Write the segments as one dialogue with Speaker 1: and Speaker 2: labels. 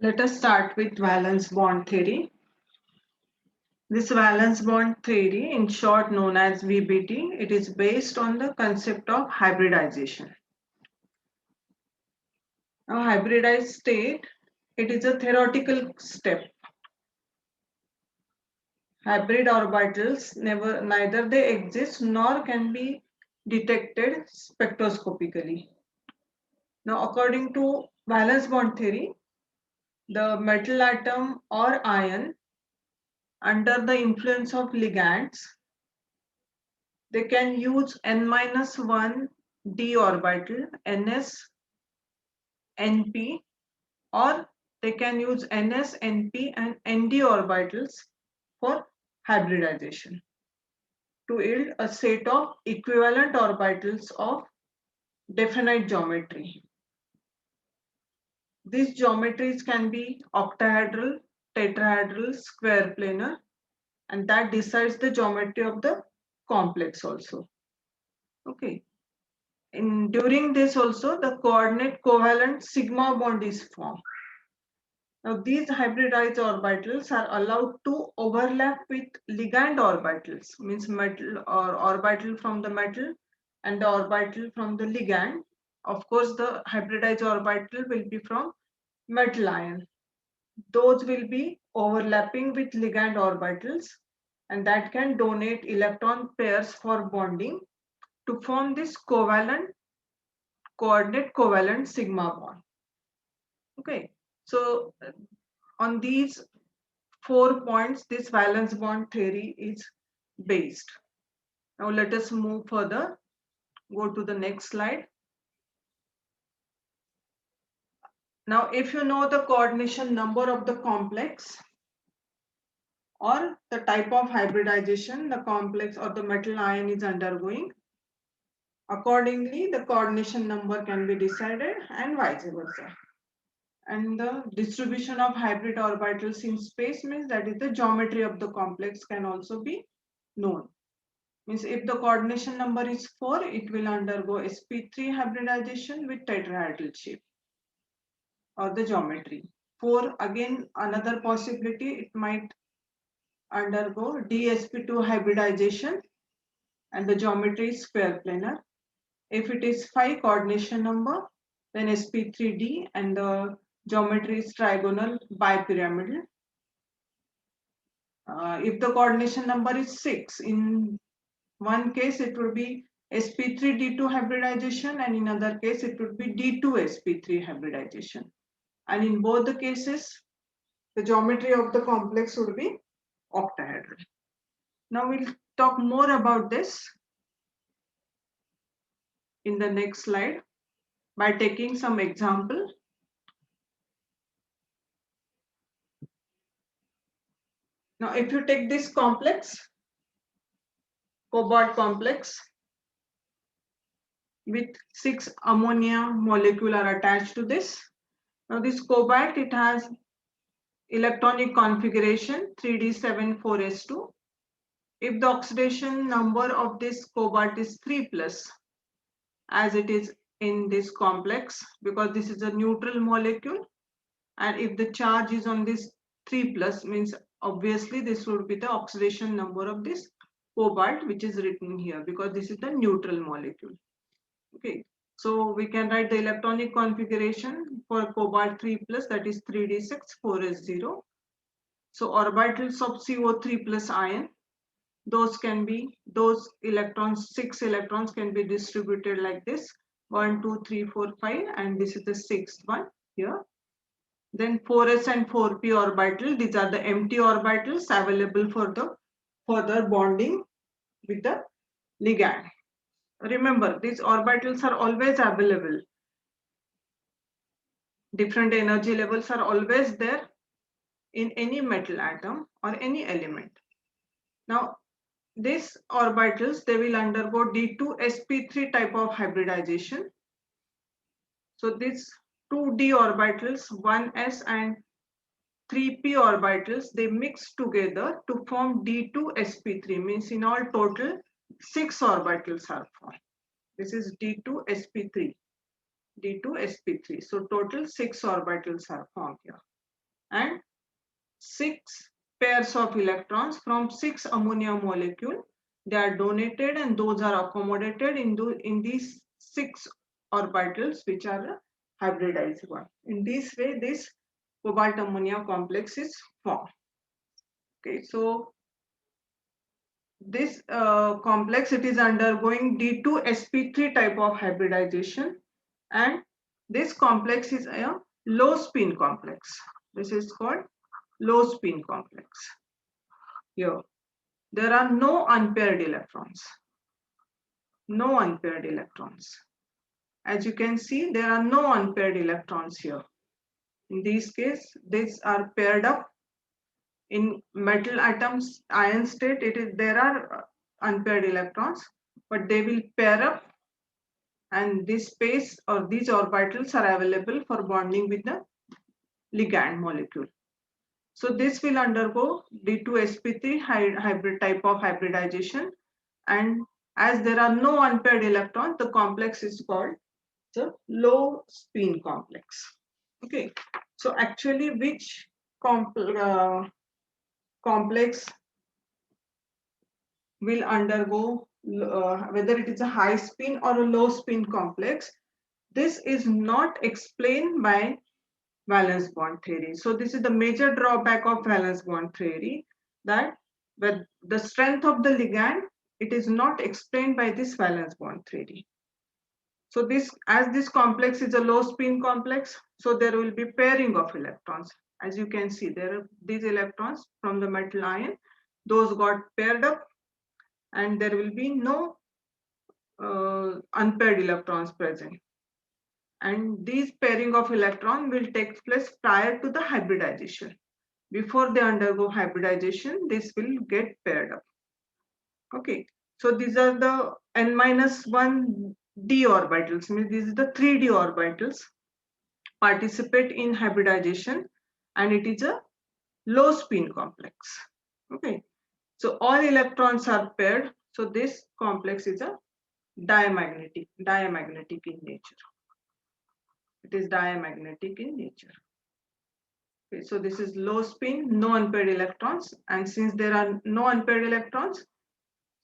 Speaker 1: Let us start with valence bond theory. This valence bond theory, in short known as VBT, it is based on the concept of hybridization. Now, hybridized state, it is a theoretical step. Hybrid orbitals neither they exist nor can be detected spectroscopically. Now, according to valence bond theory, the metal atom or ion under the influence of ligands, they can use n-1 d orbital, ns, np, or they can use ns, np and nd orbitals for hybridization to yield a set of equivalent orbitals of definite geometry. These geometries can be octahedral, tetrahedral, square planar, and that decides the geometry of the complex also. Okay. During this also, the coordinate covalent sigma bond is formed. Now, these hybridized orbitals are allowed to overlap with ligand orbitals, means metal or orbital from the metal and the orbital from the ligand. Of course, the hybridized orbital will be from metal ion. Those will be overlapping with ligand orbitals, and that can donate electron pairs for bonding to form this coordinate covalent sigma bond. Okay, so on these 4 points, this valence bond theory is based. Now let us move further. Go to the next slide. Now, if you know the coordination number of the complex or the type of hybridization the complex or the metal ion is undergoing, accordingly, the coordination number can be decided and vice versa. And the distribution of hybrid orbitals in space means that is the geometry of the complex can also be known. Means if the coordination number is 4, it will undergo sp3 hybridization with tetrahedral shape or the geometry. 4, again another possibility, it might undergo dsp2 hybridization and the geometry is square planar. If it is 5 coordination number, then sp3d and the geometry is trigonal bipyramidal. If the coordination number is 6, in one case it would be sp3d2 hybridization and in other case it would be d2sp3 hybridization. And in both the cases, the geometry of the complex would be octahedral. Now we'll talk more about this in the next slide by taking some example. Now, if you take this complex, cobalt complex with 6 ammonia molecule are attached to this. Now, this cobalt, it has electronic configuration 3d74s2. If the oxidation number of this cobalt is 3 plus, as it is in this complex, because this is a neutral molecule, and if the charge is on this 3 plus, means obviously this would be the oxidation number of this cobalt, which is written here because this is the neutral molecule. Okay, so we can write the electronic configuration for cobalt 3 plus, that is 3d6 4s0. So orbitals of CO3 plus ion, those electrons, 6 electrons can be distributed like this, 1 2 3 4 5, and this is the 6th one here. Then 4s and 4p orbital, these are the empty orbitals available for the further bonding with the ligand. Remember, these orbitals are always available. Different energy levels are always there in any metal atom or any element. Now, these orbitals, they will undergo d2sp3 type of hybridization. So these 2d orbitals, 1s and 3p orbitals, they mix together to form d2sp3, means in all total 6 orbitals are formed. This is d2sp3. So total 6 orbitals are formed here. and 6 pairs of electrons from 6 ammonia molecule. They are donated and those are accommodated in these 6 orbitals which are hybridized one. In this way, this cobalt ammonia complex is formed. Okay, so this complex, it is undergoing D2sp3 type of hybridization, and this complex is a low spin complex. This is called low spin complex. Here there are no unpaired electrons. No unpaired electrons. As you can see, there are no unpaired electrons here. In this case, these are paired up. In metal atoms ion state, there are unpaired electrons, but they will pair up, and this space or these orbitals are available for bonding with the ligand molecule. So this will undergo D2sp3 hybrid type of hybridization, and as there are no unpaired electrons, the complex is called the low spin complex. Okay, so actually which complex will undergo whether it is a high spin or a low spin complex, this is not explained by valence bond theory. So this is the major drawback of valence bond theory, that with the strength of the ligand, it is not explained by this valence bond theory. So as this complex is a low spin complex, so there will be pairing of electrons. As you can see, there are these electrons from the metal ion, those got paired up, and there will be no unpaired electrons present. And these pairing of electron will take place prior to the hybridization. Before they undergo hybridization, this will get paired up. Okay, so these are the n-1 d orbitals, means these are the 3d orbitals participate in hybridization, and it is a low spin complex. Okay, so all electrons are paired, so this complex is a diamagnetic in nature. It is diamagnetic in nature. Okay, so this is low spin, no unpaired electrons, and since there are no unpaired electrons,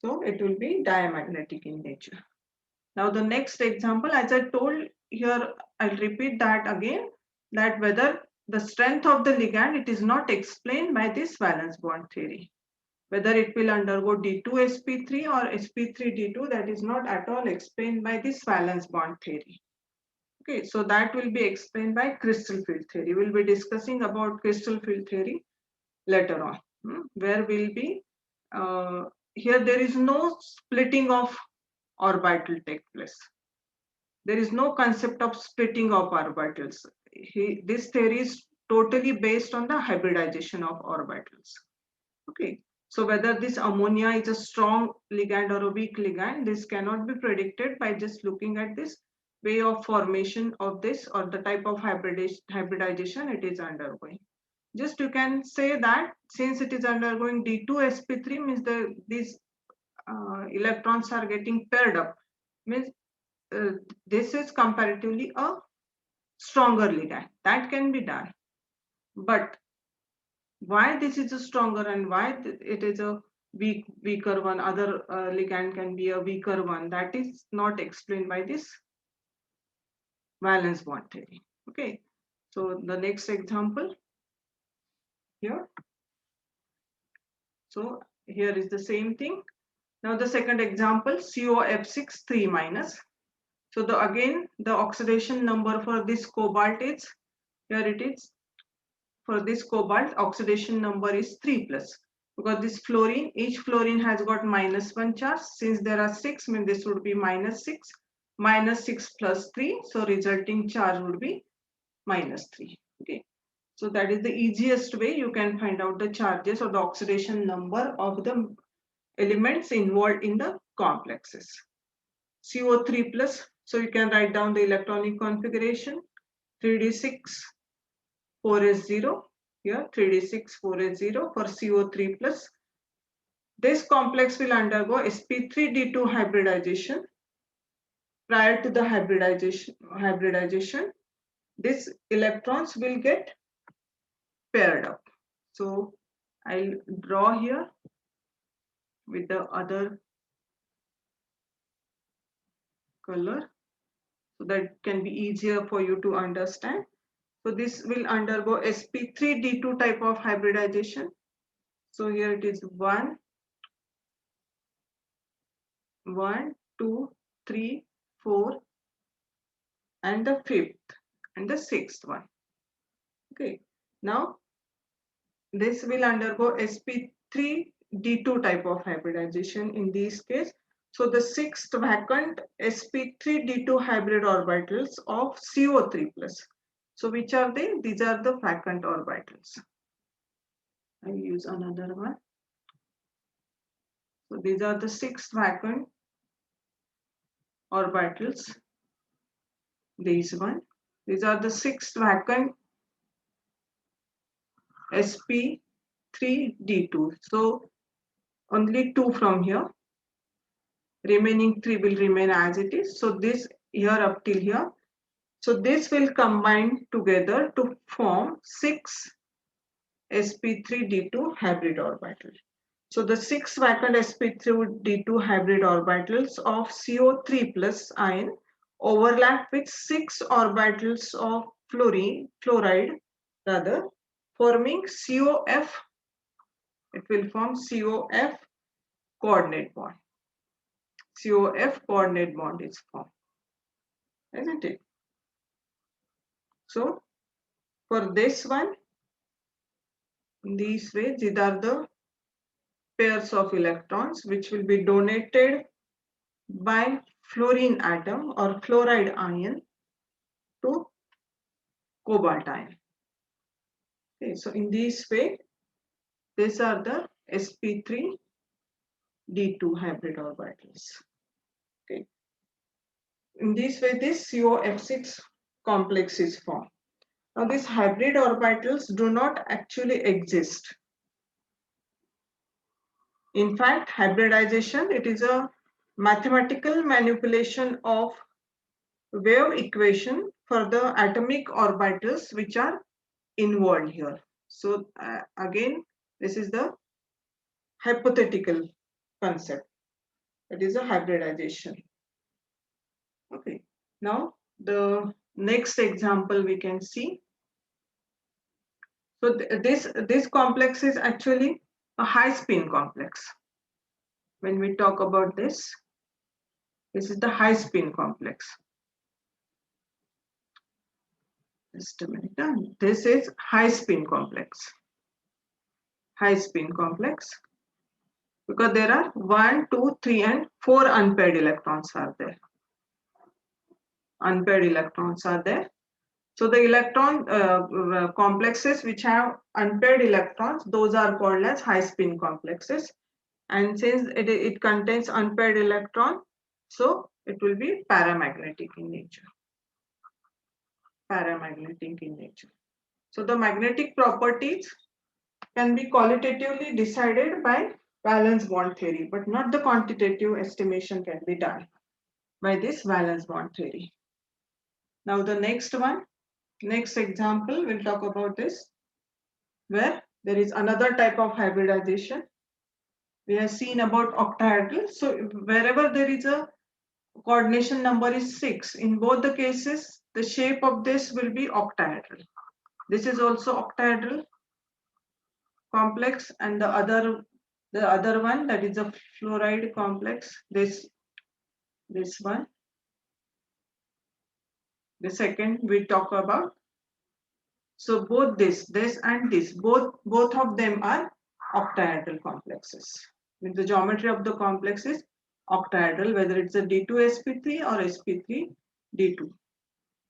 Speaker 1: so it will be diamagnetic in nature. Now the next example, as I told here, I'll repeat that again, that whether the strength of the ligand, it is not explained by this valence bond theory. Whether it will undergo D2sp3 or sp3d2, that is not at all explained by this valence bond theory. Okay, so that will be explained by crystal field theory. We'll be discussing about crystal field theory later on, where we'll be, here there is no splitting of orbital take place. There is no concept of splitting of orbitals. This theory is totally based on the hybridization of orbitals. Okay, so whether this ammonia is a strong ligand or a weak ligand, this cannot be predicted by just looking at this way of formation of this or the type of hybridization it is undergoing. Just you can say that since it is undergoing D2sp3, means these electrons are getting paired up, means this is comparatively a stronger ligand. That can be done. But why this is a stronger and why it is a weaker one, other ligand can be a weaker one, that is not explained by this valence bond theory. Okay, so the next example here. So here is the same thing. Now the second example, COF6 3-. So again the oxidation number for this cobalt is, here it is, for this cobalt oxidation number is 3+, because this fluorine, each fluorine has got -1 charge. Since there are 6, means this would be -6, -6 plus 3, so resulting charge would be -3. Okay, so that is the easiest way you can find out the charges or the oxidation number of the elements involved in the complexes. CO3+, so you can write down the electronic configuration, 3d6 4s0, here 3d6 4s0 for CO3+. This complex will undergo sp3d2 hybridization. Prior to the hybridization, these electrons will get paired up. So I'll draw here with the other color so that it can be easier for you to understand. So this will undergo sp3d2 type of hybridization. So here it is 1, 1, 2, 3, 4, and the fifth and the sixth one. Okay, now this will undergo sp3d2 type of hybridization in this case. So the sixth vacant sp3d2 hybrid orbitals of CO3 plus. So which are they? These are the vacant orbitals. I use another one. So these are the six vacant orbitals. These are the six vacant sp3d2. So only two from here. Remaining three will remain as it is. So this here up till here. So this will combine together to form six sp3d2 hybrid orbitals. So the six vacant sp3d2 hybrid orbitals of CO3 plus ion overlap with six orbitals of fluoride rather, forming COF. It will form COF coordinate bond. COF coordinate bond is formed, isn't it? So for this one, in this way, these are the pairs of electrons which will be donated by fluorine atom or fluoride ion to cobalt ion. Okay, so in this way, these are the sp3d2 hybrid orbitals. Okay. In this way, this COF6 complex is formed. Now, these hybrid orbitals do not actually exist. In fact, hybridization, it is a mathematical manipulation of wave equation for the atomic orbitals which are involved here. So again, this is the hypothetical concept. It is a hybridization. Okay. Now the next example we can see. So this complex is actually a high spin complex. When we talk about this is the high spin complex. Just a minute. This is high spin complex. High spin complex. Because there are 1, 2, 3, and 4 unpaired electrons are there. Unpaired electrons are there. So the electron complexes which have unpaired electrons, those are called as high spin complexes. And since it contains unpaired electron, so it will be paramagnetic in nature. Paramagnetic in nature. So the magnetic properties can be qualitatively decided by valence bond theory, but not the quantitative estimation can be done by this valence bond theory. Now the next example, we'll talk about this, where there is another type of hybridization. We have seen about octahedral. So wherever there is a coordination number is 6, in both the cases, the shape of this will be octahedral. This is also octahedral complex, and the other one, that is a fluoride complex, this one. The second we talk about. So both this and this, both of them are octahedral complexes. With the geometry of the complex is octahedral, whether it's a D2sp3 or sp3d2.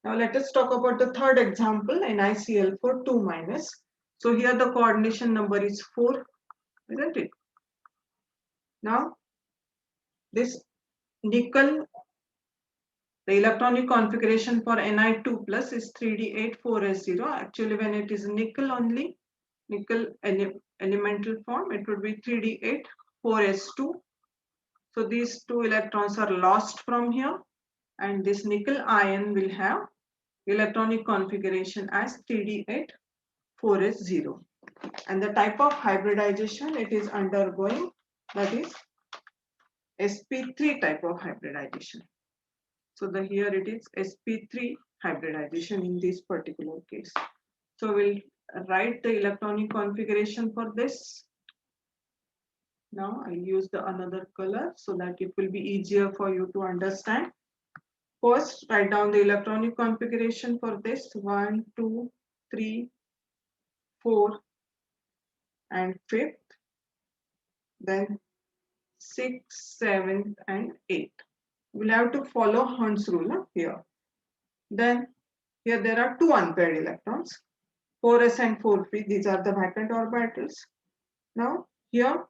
Speaker 1: Now let us talk about the third example, NiCl4 2-. So here the coordination number is 4, isn't it? Now this nickel, the electronic configuration for Ni2 plus is 3D84S0. Actually, when it is nickel only, nickel elemental form, it would be 3D84S2. So these two electrons are lost from here, and this nickel ion will have electronic configuration as 3D84S2. 4s0. And the type of hybridization it is undergoing, that is sp3 type of hybridization. So here it is sp3 hybridization in this particular case. So we'll write the electronic configuration for this. Now I'll use the another color so that it will be easier for you to understand. First, write down the electronic configuration for this 1, 2, 3, 4, and 5th. Then 6, 7, and 8. We'll have to follow Hund's rule here. Then here there are two unpaired electrons, 4s and 4p. These are the vacant orbitals. Now here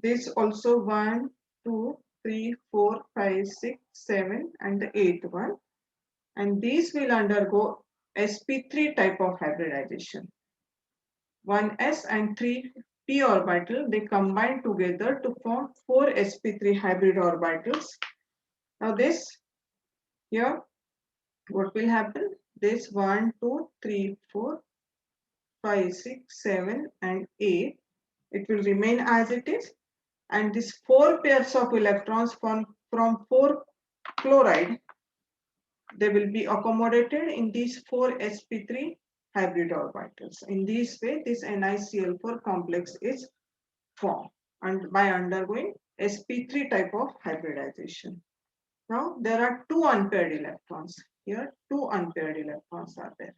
Speaker 1: this also 1, 2, 3, 4, 5, 6, 7, and the 8th one. And these will undergo sp3 type of hybridization. 1s and 3p orbital, they combine together to form 4 sp3 hybrid orbitals. Now this here, what will happen? This 1, 2, 3, 4, 5, 6, 7, and 8. It will remain as it is. And these 4 pairs of electrons from 4 chloride, they will be accommodated in these 4 sp3 hybrid orbitals. In this way, this NiCl4 complex is formed and by undergoing sp3 type of hybridization. Now there are two unpaired electrons. Here two unpaired electrons are there.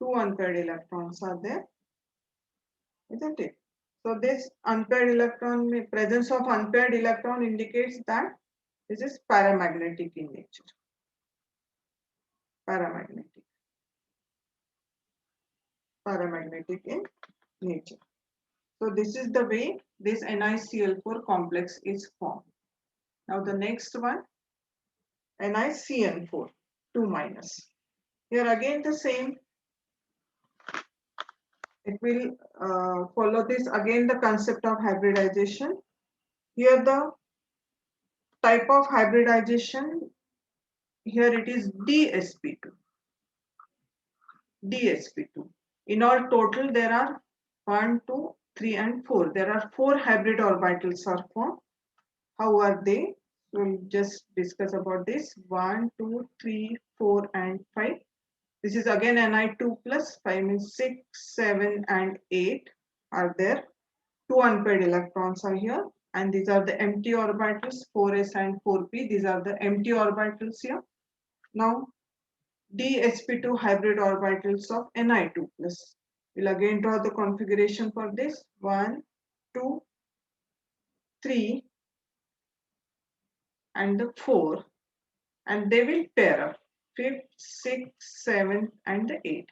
Speaker 1: Two unpaired electrons are there, isn't it? So this unpaired electron, presence of unpaired electron indicates that this is paramagnetic in nature. Paramagnetic in nature. So this is the way this NiCl4 complex is formed. Now the next one, NiCN4, 2 minus. Here again the same. It will follow this again the concept of hybridization. Here the type of hybridization, here it is dsp2. dsp2. In all total there are 1, 2, 3, and 4. There are 4 hybrid orbitals are formed. How are they? We'll just discuss about this. 1, 2, 3, 4, and 5. This is again Ni2 plus 5 means 6, 7, and 8 are there. 2 unpaired electrons are here. And these are the empty orbitals, 4s and 4p. These are the empty orbitals here. Now, dsp2 hybrid orbitals of Ni2 plus. We'll again draw the configuration for this. 1, 2, 3, and the 4. And they will pair up. 5th, 6th, 7th, and the 8th.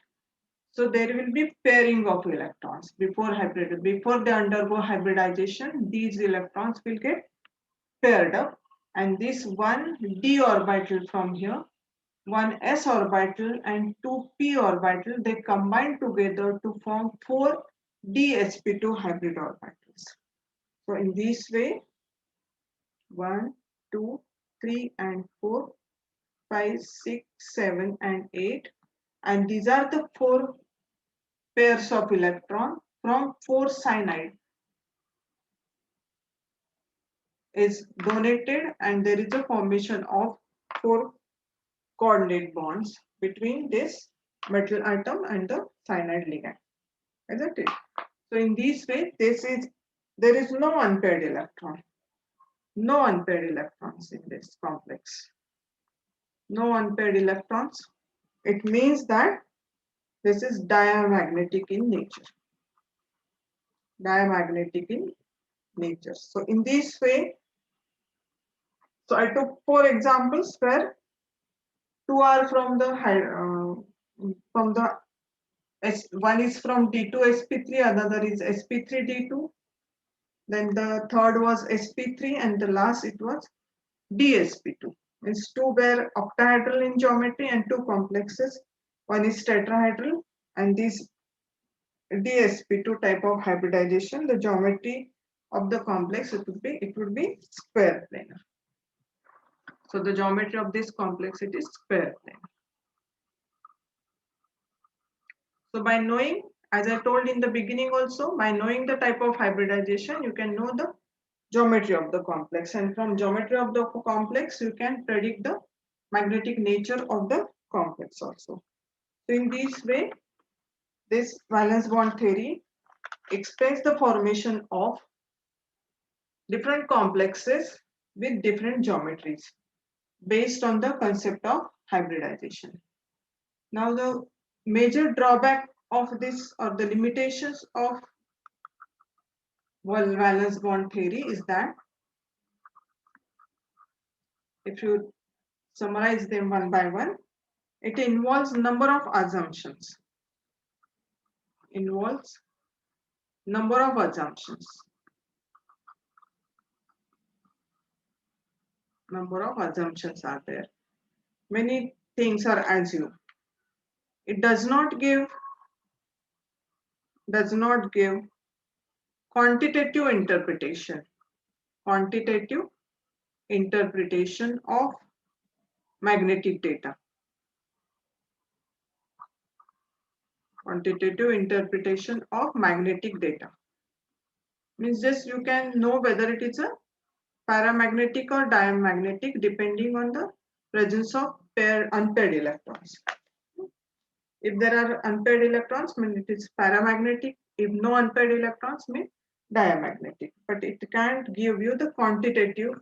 Speaker 1: So there will be pairing of electrons before they undergo hybridization. These electrons will get paired up, and this one d orbital from here, one s orbital and 2p orbital, they combine together to form 4 dsp2 hybrid orbitals. So in this way, 1, 2, 3, and 4, 5, 6, 7, and 8, and these are the 4 pairs of electron from 4 cyanide is donated, and there is a formation of 4 coordinate bonds between this metal atom and the cyanide ligand, isn't it? So in this way, there is no unpaired electron, no unpaired electrons in this complex, no unpaired electrons. It means that this is diamagnetic in nature, diamagnetic in nature. So in this way, so I took 4 examples where 2 are from the one is from D2sp3, another is sp3d2. Then the third was sp3, and the last it was dsp2. Means 2 were octahedral in geometry and 2 complexes. One is tetrahedral, and this dsp2 type of hybridization, the geometry of the complex it would be square planar. So the geometry of this complex, it is square planar. So by knowing, as I told in the beginning also, by knowing the type of hybridization, you can know the geometry of the complex, and from geometry of the complex, you can predict the magnetic nature of the complex also. So in this way, this valence bond theory explains the formation of different complexes with different geometries based on the concept of hybridization. Now the major drawback of this, or the limitations of valence bond theory, is that if you summarize them one by one, it involves number of assumptions. Involves number of assumptions. Number of assumptions are there. Many things are assumed. It does not give quantitative interpretation. Quantitative interpretation of magnetic data. Quantitative interpretation of magnetic data means just you can know whether it is a paramagnetic or diamagnetic depending on the presence of unpaired electrons. If there are unpaired electrons, mean it is paramagnetic. If no unpaired electrons, mean diamagnetic. But it can't give you the quantitative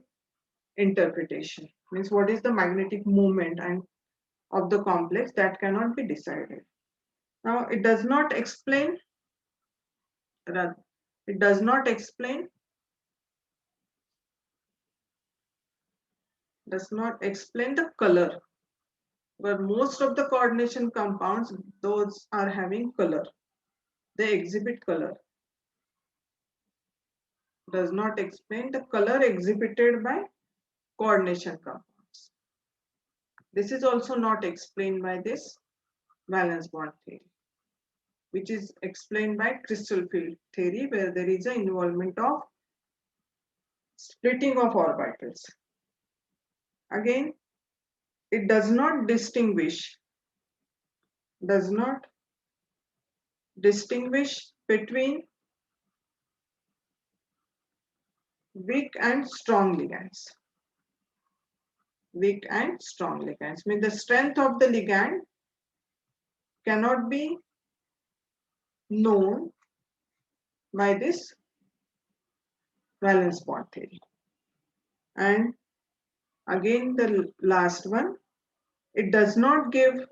Speaker 1: interpretation. Means what is the magnetic moment and of the complex, that cannot be decided. Now it does not explain. It does not explain. Does not explain the color. But most of the coordination compounds, those are having color. They exhibit color. Does not explain the color exhibited by coordination compounds. This is also not explained by this valence bond theory, which is explained by crystal field theory, where there is an involvement of splitting of orbitals. Again, it does not distinguish between weak and strong ligands. Weak and strong ligands mean the strength of the ligand cannot be known by this valence bond theory. And again, the last one, it does not give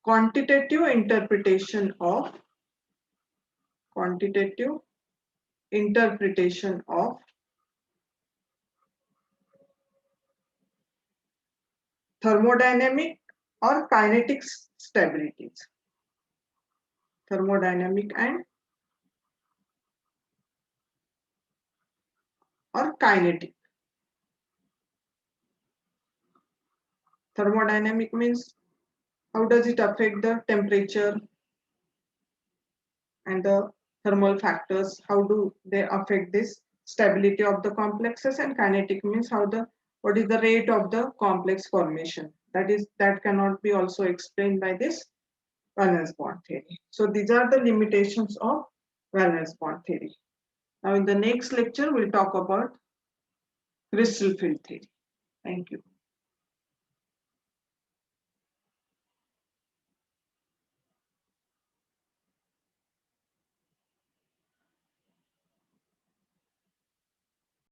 Speaker 1: quantitative interpretation of thermodynamic or kinetic stabilities. Thermodynamic and or kinetic. Thermodynamic means how does it affect the temperature and the thermal factors, how do they affect this stability of the complexes, and kinetic means what is the rate of the complex formation. That cannot be also explained by this valence bond theory. So these are the limitations of valence bond theory. Now in the next lecture we'll talk about crystal field theory. Thank you.